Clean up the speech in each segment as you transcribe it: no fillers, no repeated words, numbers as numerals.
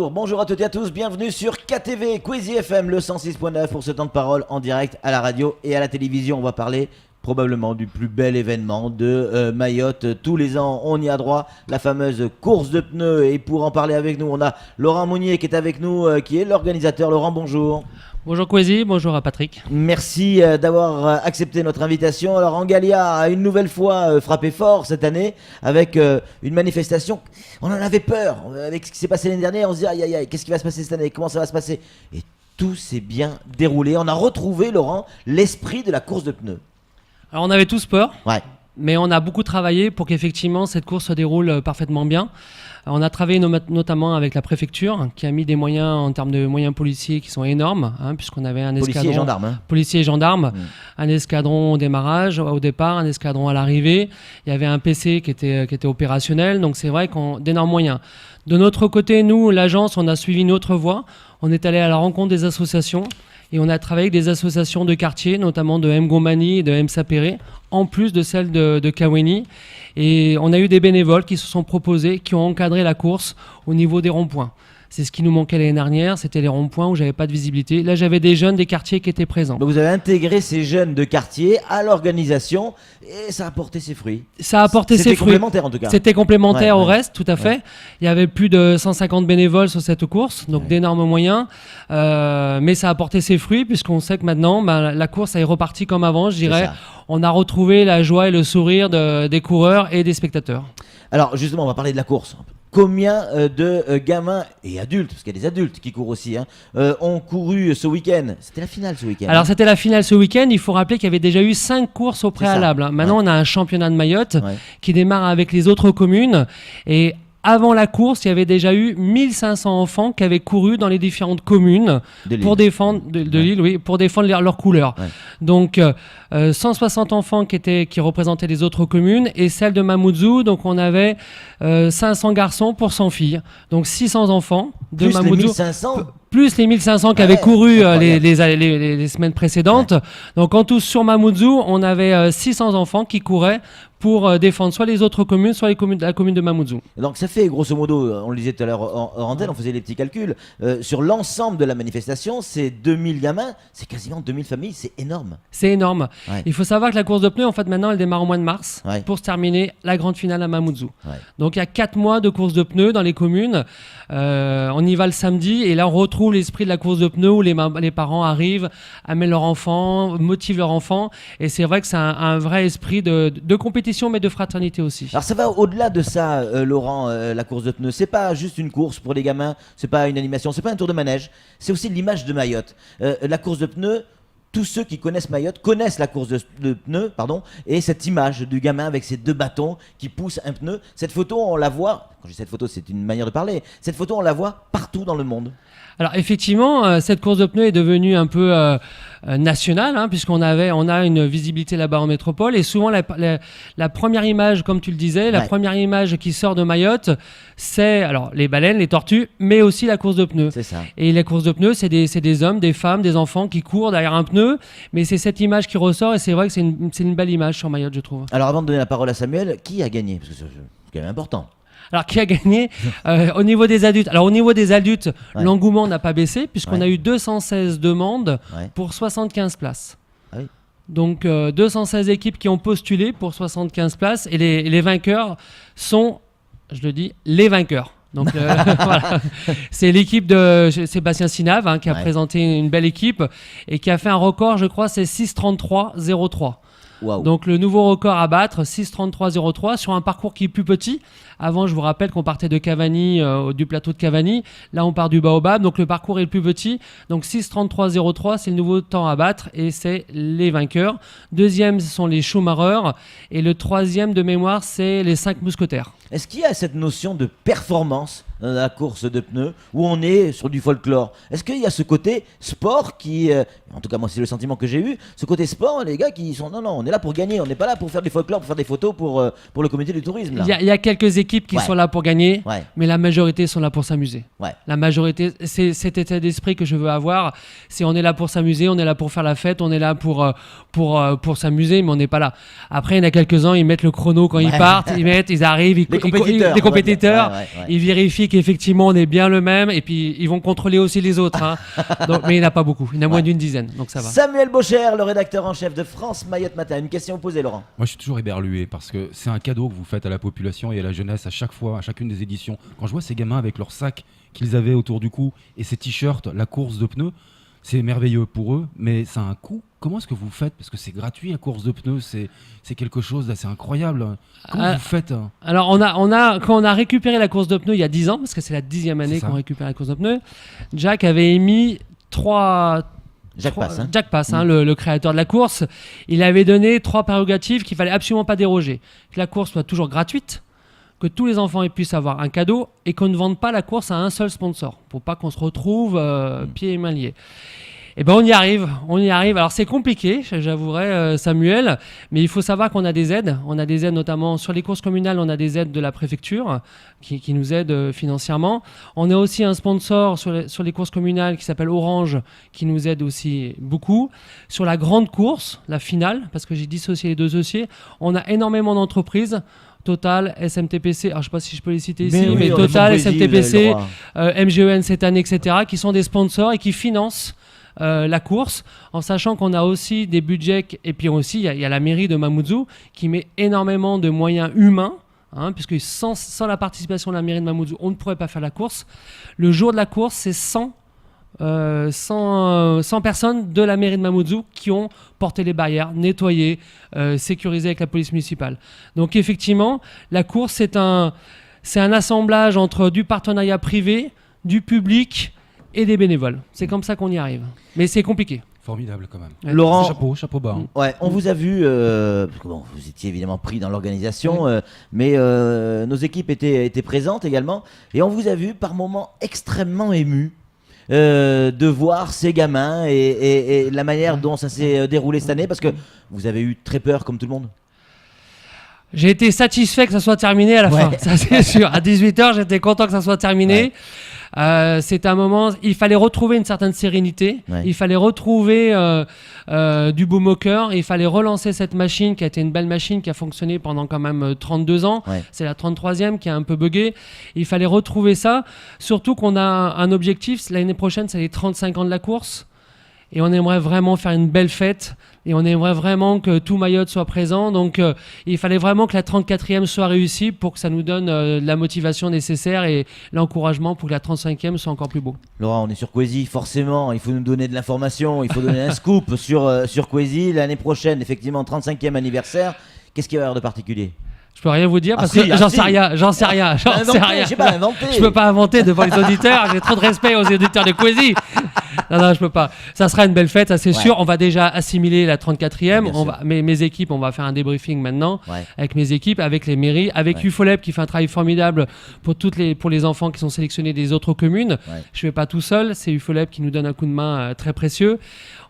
Bonjour à toutes et à tous, bienvenue sur KTV, Quizy FM, le 106.9 pour ce temps de parole en direct à la radio et à la télévision. On va parler probablement du plus bel événement de Mayotte. Tous les ans, on y a droit, la fameuse course de pneus. Et pour en parler avec nous, on a Laurent Mounier qui est avec nous, qui est l'organisateur. Laurent, bonjour. Bonjour Quizy, bonjour à Patrick. Merci d'avoir accepté notre invitation. Alors Angalya a une nouvelle fois frappé fort cette année avec une manifestation. On en avait peur avec ce qui s'est passé l'année dernière. On se dit aïe aïe aïe, qu'est-ce qui va se passer cette année? Comment ça va se passer? Et tout s'est bien déroulé. On a retrouvé, Laurent, l'esprit de la course de pneus. Alors on avait tous peur, Ouais. mais on a beaucoup travaillé pour qu'effectivement cette course se déroule parfaitement bien. On a travaillé notamment avec la préfecture qui a mis des moyens en termes de moyens policiers qui sont énormes, puisqu'on avait un escadron. Policiers et gendarmes. Policiers et gendarmes, un escadron au démarrage, au départ, un escadron à l'arrivée. Il y avait un PC qui était opérationnel, donc c'est vrai qu'on d'énormes moyens. De notre côté, nous, l'agence, on a suivi une autre voie. On est allé à la rencontre des associations. Et on a travaillé avec des associations de quartier, notamment de Mgomani et de Msapere, en plus de celles de Kaweni. Et on a eu des bénévoles qui se sont proposés, qui ont encadré la course au niveau des ronds-points. C'est ce qui nous manquait l'année dernière, c'était les ronds-points où j'avais pas de visibilité. Là, j'avais des jeunes des quartiers qui étaient présents. Donc vous avez intégré ces jeunes de quartier à l'organisation et ça a porté ses fruits. Ça a porté ses fruits. C'était complémentaire en tout cas. C'était complémentaire Ouais, au ouais. reste, tout à fait. Ouais. Il y avait plus de 150 bénévoles sur cette course, donc d'énormes moyens. Mais ça a porté ses fruits puisqu'on sait que maintenant, la course est repartie comme avant, je dirais. ça. On a retrouvé la joie et le sourire des coureurs et des spectateurs. Alors justement, on va parler de la course. Combien de gamins et adultes, parce qu'il y a des adultes qui courent aussi, ont couru ce week-end? C'était la finale ce week-end. Alors c'était la finale ce week-end, il faut rappeler qu'il y avait déjà eu 5 courses au préalable. Maintenant on a un championnat de Mayotte qui démarre avec les autres communes et avant la course, il y avait déjà eu 1500 enfants qui avaient couru dans les différentes communes pour défendre de l'île, oui, pour défendre leurs couleurs. Ouais. Donc 160 enfants qui représentaient les autres communes et celle de Mamoudzou, donc on avait 500 garçons pour 100 filles. Donc 600 enfants de plus Mamoudzou. Les 1500 plus les 1500 qui avaient couru les semaines précédentes. Ouais. Donc en tout sur Mamoudzou, on avait 600 enfants qui couraient pour défendre soit les autres communes, soit la commune de Mamoudzou. Donc ça fait grosso modo, on le disait tout à l'heure en antenne, on faisait les petits calculs, sur l'ensemble de la manifestation, c'est 2000 gamins, c'est quasiment 2000 familles, c'est énorme. C'est énorme. Ouais. Il faut savoir que la course de pneus, en fait maintenant elle démarre au mois de mars pour se terminer la grande finale à Mamoudzou. Ouais. Donc il y a 4 mois de course de pneus dans les communes, on y va le samedi et là on retrouve l'esprit de la course de pneus où les parents arrivent, amènent leurs enfants, motivent leurs enfants et c'est vrai que c'est un vrai esprit de compétition mais de fraternité aussi. Alors ça va au-delà de ça, Laurent, la course de pneus. C'est pas juste une course pour les gamins, c'est pas une animation, c'est pas un tour de manège, c'est aussi l'image de Mayotte. La course de pneus, tous ceux qui connaissent Mayotte connaissent la course de pneus, et cette image du gamin avec ses 2 bâtons qui pousse un pneu. Cette photo, on la voit, quand je dis cette photo, c'est une manière de parler, cette photo, on la voit partout dans le monde. Alors effectivement, cette course de pneus est devenue un peu nationale, puisqu'on a une visibilité là-bas en métropole. Et souvent, la première image, comme tu le disais, la première image qui sort de Mayotte, c'est alors les baleines, les tortues, mais aussi la course de pneus. C'est ça. Et la course de pneus, c'est des hommes, des femmes, des enfants qui courent derrière un pneu. Mais c'est cette image qui ressort et c'est vrai que c'est une belle image sur Mayotte, je trouve. Alors avant de donner la parole à Samuel, qui a gagné? Parce que c'est quand même important. Alors, qui a gagné au niveau des adultes? Alors, au niveau des adultes, l'engouement n'a pas baissé puisqu'on a eu 216 demandes pour 75 places. Ah oui. Donc, 216 équipes qui ont postulé pour 75 places et les vainqueurs sont, je le dis, les vainqueurs. Donc voilà. C'est l'équipe de Sébastien Sinave qui a présenté une belle équipe et qui a fait un record, je crois, c'est 6:33:03. Wow. Donc le nouveau record à battre, 6:33:03 sur un parcours qui est plus petit. Avant, je vous rappelle qu'on partait de Cavani, du plateau de Cavani. Là, on part du Baobab, donc le parcours est le plus petit. Donc 6:33:03, c'est le nouveau temps à battre et c'est les vainqueurs. Deuxième, ce sont les Schumacher et le troisième de mémoire, c'est les 5 mousquetaires. Est-ce qu'il y a cette notion de performance dans la course de pneus où on est sur du folklore? Est-ce qu'il y a ce côté sport qui, en tout cas moi c'est le sentiment que j'ai eu, ce côté sport, les gars qui sont non, on est là pour gagner, on n'est pas là pour faire du folklore, pour faire des photos pour le comité du tourisme. Il y a quelques équipes qui sont là pour gagner, mais la majorité sont là pour s'amuser. La majorité, c'est cet état d'esprit que je veux avoir, c'est on est là pour s'amuser, on est là pour faire la fête, on est là pour s'amuser, mais on n'est pas là. Après il y en a quelques-uns, ils mettent le chrono quand ils partent, ils arrivent, les compétiteurs, ils vérifient qu'effectivement on est bien le même et puis ils vont contrôler aussi les autres. Hein. Donc, mais il n'y en a pas beaucoup, il y en a moins d'une dizaine, donc ça va. Samuel Baucher, le rédacteur en chef de France Mayotte Matin. Une question posée, Laurent. Moi je suis toujours éberlué parce que c'est un cadeau que vous faites à la population et à la jeunesse à chaque fois, à chacune des éditions. Quand je vois ces gamins avec leurs sacs qu'ils avaient autour du cou et ces t-shirts, la course de pneus, c'est merveilleux pour eux, mais ça a un coût. Comment est-ce que vous faites? Parce que c'est gratuit, la course de pneus, c'est quelque chose d'assez incroyable. Comment vous faites? Alors, quand on a récupéré la course de pneus il y a 10 ans, parce que c'est la 10e année qu'on récupère la course de pneus, Jack avait émis Jack Pass, le créateur de la course, il avait donné 3 prérogatives qu'il fallait absolument pas déroger. Que la course soit toujours gratuite, que tous les enfants puissent avoir un cadeau et qu'on ne vende pas la course à un seul sponsor pour pas qu'on se retrouve pieds et mains liés. Et ben on y arrive. Alors c'est compliqué, j'avouerai Samuel, mais il faut savoir qu'on a des aides. On a des aides notamment sur les courses communales, on a des aides de la préfecture qui nous aident financièrement. On a aussi un sponsor sur les courses communales qui s'appelle Orange qui nous aide aussi beaucoup. Sur la grande course, la finale, parce que j'ai dissocié les deux dossiers, on a énormément d'entreprises. Total, SMTPC, alors je ne sais pas si je peux les citer ici, mais Total, SMTPC, MGEN cette année, etc., qui sont des sponsors et qui financent la course, en sachant qu'on a aussi des budgets, et puis aussi il y a la mairie de Mamoudzou qui met énormément de moyens humains, puisque sans la participation de la mairie de Mamoudzou, on ne pourrait pas faire la course. Le jour de la course, c'est 100 personnes de la mairie de Mamoudzou qui ont porté les barrières, nettoyé, sécurisé avec la police municipale. Donc effectivement, la course, c'est un assemblage entre du partenariat privé, du public et des bénévoles. C'est comme ça qu'on y arrive. Mais c'est compliqué. Formidable quand même. Ouais. Laurent, chapeau bas. Ouais, on vous a vu, parce que vous étiez évidemment pris dans l'organisation, mais nos équipes étaient présentes également, et on vous a vu par moments extrêmement ému. De voir ces gamins et la manière dont ça s'est déroulé cette année, parce que vous avez eu très peur comme tout le monde. J'ai été satisfait que ça soit terminé à la fin, ça c'est sûr. À 18h, j'étais content que ça soit terminé. C'est un moment, il fallait retrouver une certaine sérénité, il fallait retrouver du baume au cœur, il fallait relancer cette machine qui a été une belle machine qui a fonctionné pendant quand même 32 ans. C'est la 33e qui a un peu bugué. Il fallait retrouver ça, surtout qu'on a un objectif, l'année prochaine c'est les 35 ans de la course. Et on aimerait vraiment faire une belle fête et on aimerait vraiment que tout Mayotte soit présent. Donc il fallait vraiment que la 34e soit réussie pour que ça nous donne la motivation nécessaire et l'encouragement pour que la 35e soit encore plus beau. Laurent, on est sur Quasi, forcément, il faut nous donner de l'information, il faut donner un scoop sur Quasi. L'année prochaine, effectivement, 35e anniversaire, qu'est-ce qu'il va y avoir de particulier ? Je peux rien vous dire parce que j'en sais rien. J'ai pas inventé. Je peux pas inventer devant les auditeurs. J'ai trop de respect aux auditeurs de Quasi. Non, je peux pas. Ça sera une belle fête, ça c'est sûr. On va déjà assimiler la 34e. Mes équipes, on va faire un débriefing maintenant avec mes équipes, avec les mairies, avec UFOLEP qui fait un travail formidable pour les enfants qui sont sélectionnés des autres communes. Je fais pas tout seul. C'est UFOLEP qui nous donne un coup de main très précieux.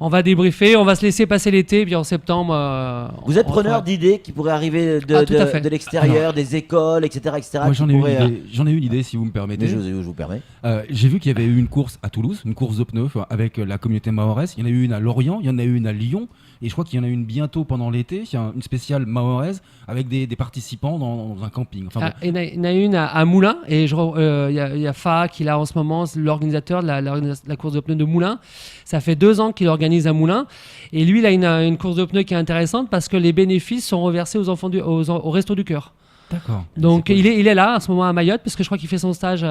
On va débriefer, on va se laisser passer l'été, puis en septembre. Vous êtes preneur d'idées qui pourraient arriver de l'extérieur, des écoles, etc. Moi, j'en ai une idée, si vous me permettez. Je vous permets. J'ai vu qu'il y avait eu une course à Toulouse, une course de pneus avec la communauté mahoraise. Il y en a eu une à Lorient, il y en a eu une à Lyon, et je crois qu'il y en a une bientôt pendant l'été. Il y a une spéciale mahoraise avec des participants dans un camping. Enfin, il y en a une à Moulins, et il y a Fa qui est là en ce moment, l'organisateur de la course de pneus de Moulins. Ça fait 2 ans qu'il organise à Moulins, et lui il a une course de pneus qui est intéressante parce que les bénéfices sont reversés aux enfants au Resto du Cœur. D'accord. Donc il est là en ce moment à Mayotte parce que je crois qu'il fait son stage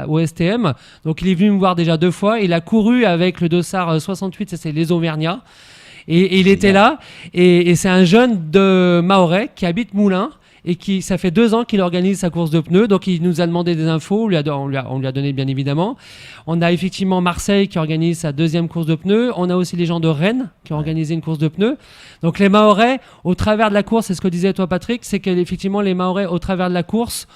au STM. Donc il est venu me voir déjà 2 fois. Il a couru avec le dossard 68, ça c'est les Auvergnats. Et il était là. Et c'est un jeune de Mahorais qui habite Moulins et ça fait 2 ans qu'il organise sa course de pneus. Donc il nous a demandé des infos, on lui a donné bien évidemment. On a effectivement Marseille qui organise sa 2e course de pneus. On a aussi les gens de Rennes qui ont organisé une course de pneus. Donc les Mahorais, au travers de la course, c'est ce que disait toi Patrick, c'est qu'effectivement les Mahorais, au travers de la course,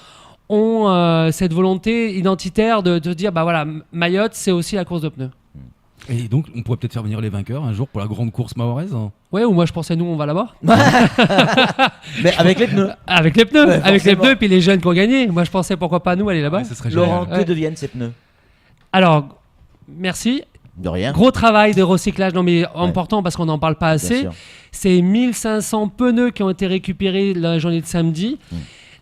ont cette volonté identitaire de dire bah voilà, Mayotte c'est aussi la course de pneus. Et donc on pourrait peut-être faire venir les vainqueurs un jour pour la grande course mahoraise. Ouais, ou moi je pensais nous on va là-bas. Mais avec les pneus. Avec les pneus, Ouais, avec les forcément. pneus, puis les jeunes qui ont gagné. Moi je pensais pourquoi pas nous aller là-bas. Ouais, ce serait Laurent, génial. que deviennent ces pneus? Alors, merci. De rien. Gros travail de recyclage, non mais Ouais. important parce qu'on n'en parle pas Bien assez. sûr. C'est 1500 pneus qui ont été récupérés la journée de samedi.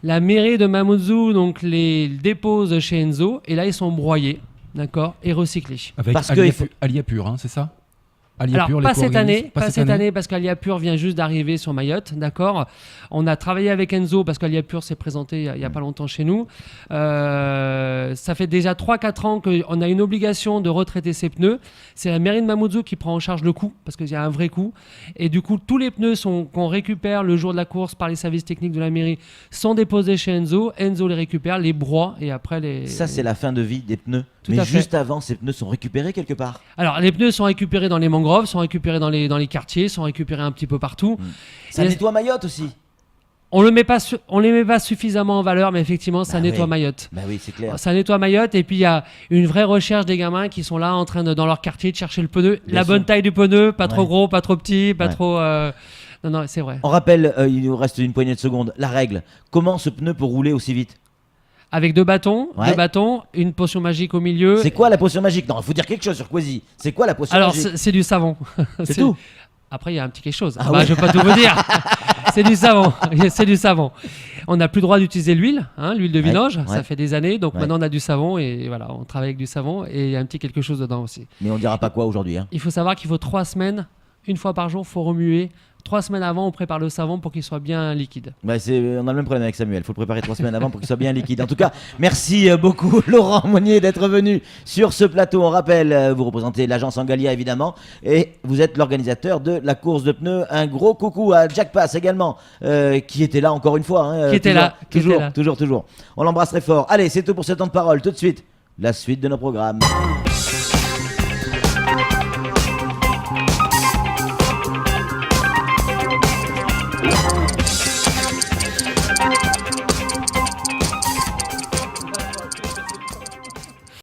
La mairie de Mamoudzou donc les dépose chez Enzo et là ils sont broyés, d'accord, et recyclés. Avec Parce que il faut- Alia Pur, hein, c'est ça? Alia Alors, Pur, pas cette l'éco-organisme. année, pas cette année, parce qu'Alia Pur vient juste d'arriver sur Mayotte, d'accord. On a travaillé avec Enzo, parce qu'Alia Pur s'est présenté il y a pas longtemps chez nous. Ça fait déjà 3-4 ans qu'on a une obligation de retraiter ces pneus. C'est la mairie de Mamoudzou qui prend en charge le coût, parce qu'il y a un vrai coût. Et du coup, tous les pneus qu'on récupère le jour de la course par les services techniques de la mairie sont déposés chez Enzo. Enzo les récupère, les broie, et après les... Ça, c'est la fin de vie des pneus. Tout Mais à fait. juste avant, ces pneus sont récupérés quelque part. Alors, les pneus sont récupérés dans les mangroves, sont récupérés dans les quartiers, sont récupérés un petit peu partout. Ça Et- nettoie Mayotte aussi. On les met pas suffisamment en valeur, mais effectivement, ça Bah nettoie oui. Mayotte. Bah oui, c'est clair. Ça nettoie Mayotte, et puis il y a une vraie recherche des gamins qui sont là en train de, dans leur quartier, de chercher le pneu, Bien la sûr. bonne taille du pneu, pas trop Ouais. gros, pas trop petit, pas Ouais. trop. Non, non, c'est vrai. On rappelle, il nous reste une poignée de secondes, la règle. Comment ce pneu peut rouler aussi vite? Avec 2 bâtons, Ouais. une potion magique au milieu. C'est quoi la potion magique? Non, il faut dire quelque chose sur Quasi. C'est quoi la potion Alors, magique? c'est du savon. C'est tout. Après, il y a un petit quelque chose. Ah Bah, ouais. je vais pas tout vous dire. C'est du savon. C'est du savon. On n'a plus le droit d'utiliser l'huile, hein, l'huile de vidange. ouais. Ça fait des années. Donc Ouais. maintenant, on a du savon et voilà, on travaille avec du savon et il y a un petit quelque chose dedans aussi. Mais on dira pas quoi aujourd'hui. Hein. Il faut savoir qu'il faut 3 semaines, une fois par jour, il faut remuer. 3 semaines avant, on prépare le savon pour qu'il soit bien liquide. Bah, on a le même problème avec Samuel. Il faut le préparer 3 semaines avant pour qu'il soit bien liquide. En tout cas, merci beaucoup Laurent Monnier d'être venu sur ce plateau. On rappelle, vous représentez l'agence Angalia évidemment et vous êtes l'organisateur de la course de pneus. Un gros coucou à Jack Pass également qui était là encore une fois. Hein, Qui était là, qui Toujours, était là. toujours. On l'embrasse très fort. Allez, c'est tout pour ce temps de parole. Tout de suite, la suite de nos programmes.